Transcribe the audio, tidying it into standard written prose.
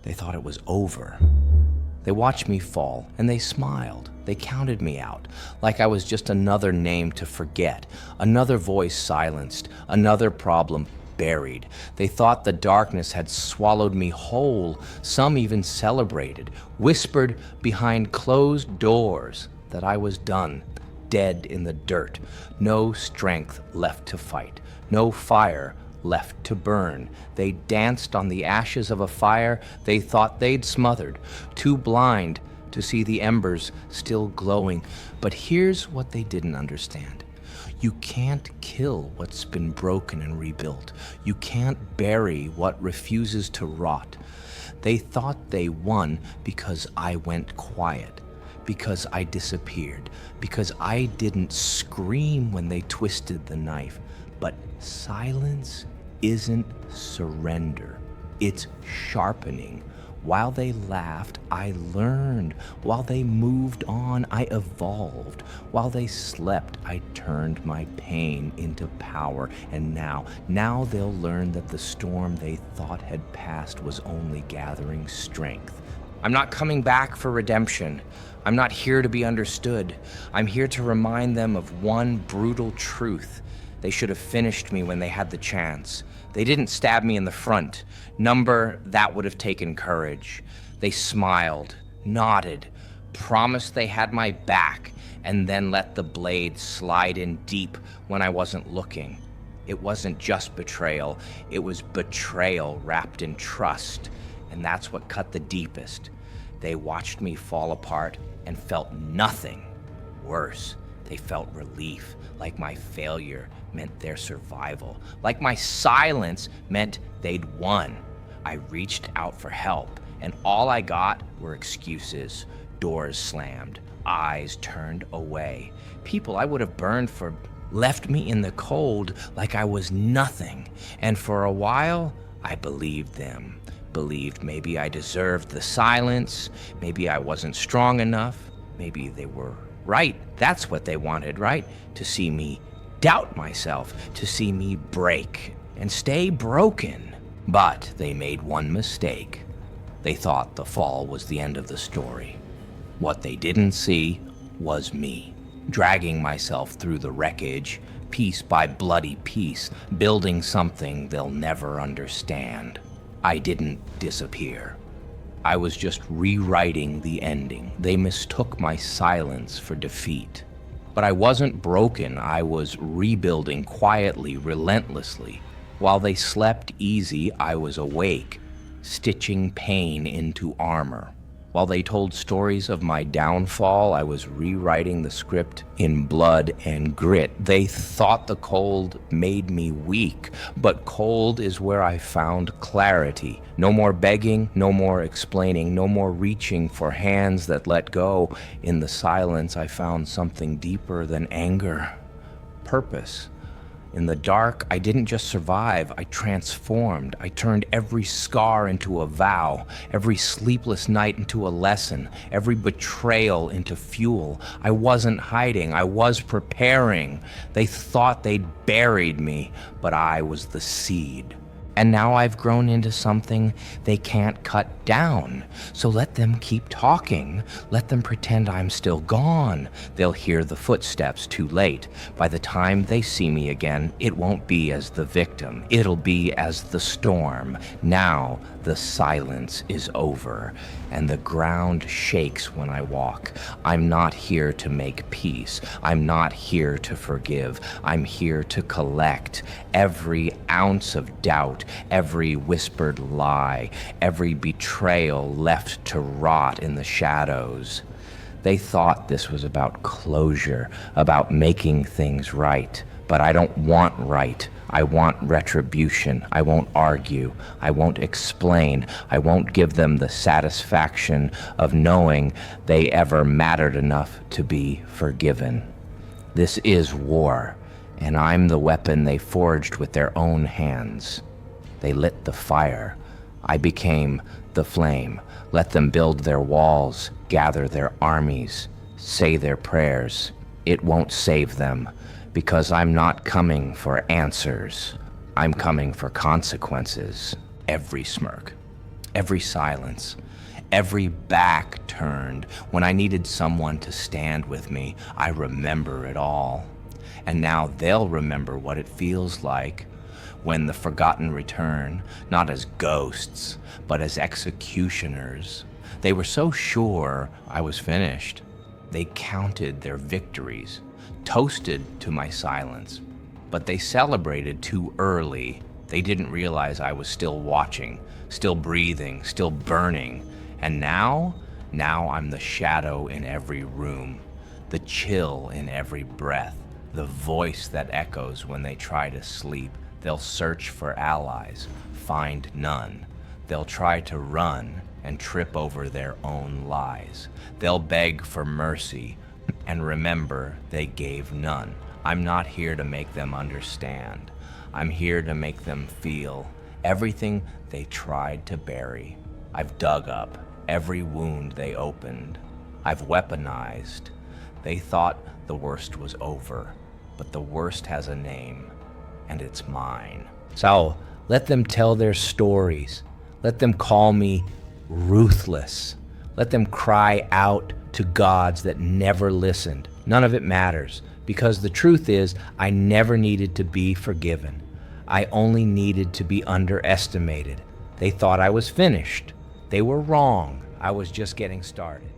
They thought it was over. They watched me fall, and they smiled. They counted me out, like I was just another name to forget, another voice silenced, another problem buried. They thought the darkness had swallowed me whole. Some even celebrated, whispered behind closed doors that I was done, dead in the dirt, no strength left to fight, no fire left to burn. They danced on the ashes of a fire they thought they'd smothered, too blind to see the embers still glowing. But here's what they didn't understand. You can't kill what's been broken and rebuilt. You can't bury what refuses to rot. They thought they won because I went quiet, because I disappeared, because I didn't scream when they twisted the knife. But silence isn't surrender, it's sharpening. While they laughed, I learned. While they moved on, I evolved. While they slept, I turned my pain into power. And now they'll learn that the storm they thought had passed was only gathering strength. I'm not coming back for redemption. I'm not here to be understood. I'm here to remind them of one brutal truth. They should have finished me when they had the chance. They didn't stab me in the front. That would have taken courage. They smiled, nodded, promised they had my back, and then let the blade slide in deep when I wasn't looking. It wasn't just betrayal. It was betrayal wrapped in trust, and that's what cut the deepest. They watched me fall apart and felt nothing. Worse, they felt relief, like my failure meant their survival, like my silence meant they'd won. I reached out for help, and all I got were excuses. Doors slammed, eyes turned away. People I would have burned for left me in the cold like I was nothing. And for a while, I believed them. Believed maybe I deserved the silence, maybe I wasn't strong enough, maybe they were right. That's what they wanted, right? To see me doubt myself, to see me break and stay broken. But they made one mistake. They thought the fall was the end of the story. What they didn't see was me, dragging myself through the wreckage, piece by bloody piece, building something they'll never understand. I didn't disappear. I was just rewriting the ending. They mistook my silence for defeat. But I wasn't broken. I was rebuilding quietly, relentlessly. While they slept easy, I was awake, stitching pain into armor. While they told stories of my downfall, I was rewriting the script in blood and grit. They thought the cold made me weak, but cold is where I found clarity. No more begging, no more explaining, no more reaching for hands that let go. In the silence, I found something deeper than anger. Purpose. In the dark, I didn't just survive, I transformed. I turned every scar into a vow, every sleepless night into a lesson, every betrayal into fuel. I wasn't hiding, I was preparing. They thought they'd buried me, but I was the seed. And now I've grown into something they can't cut down. So let them keep talking. Let them pretend I'm still gone. They'll hear the footsteps too late. By the time they see me again, it won't be as the victim. It'll be as the storm. Now the silence is over, and the ground shakes when I walk. I'm not here to make peace. I'm not here to forgive. I'm here to collect every ounce of doubt, every whispered lie, every betrayal left to rot in the shadows. They thought this was about closure, about making things right. But I don't want right. I want retribution. I won't argue. I won't explain. I won't give them the satisfaction of knowing they ever mattered enough to be forgiven. This is war, and I'm the weapon they forged with their own hands. They lit the fire. I became the flame. Let them build their walls, gather their armies, say their prayers. It won't save them, because I'm not coming for answers. I'm coming for consequences. Every smirk, every silence, every back turned when I needed someone to stand with me. I remember it all. And now they'll remember what it feels like when the forgotten return, not as ghosts, but as executioners. They were so sure I was finished. They counted their victories, toasted to my silence, but they celebrated too early. They didn't realize I was still watching, still breathing, still burning. And now I'm the shadow in every room, the chill in every breath, the voice that echoes when they try to sleep. They'll search for allies, find none. They'll try to run and trip over their own lies. They'll beg for mercy and remember they gave none. I'm not here to make them understand. I'm here to make them feel everything they tried to bury. I've dug up every wound they opened. I've weaponized. They thought the worst was over, but the worst has a name, and it's mine. So let them tell their stories. Let them call me ruthless. Let them cry out to gods that never listened. None of it matters, because the truth is, I never needed to be forgiven. I only needed to be underestimated. They thought I was finished. They were wrong. I was just getting started.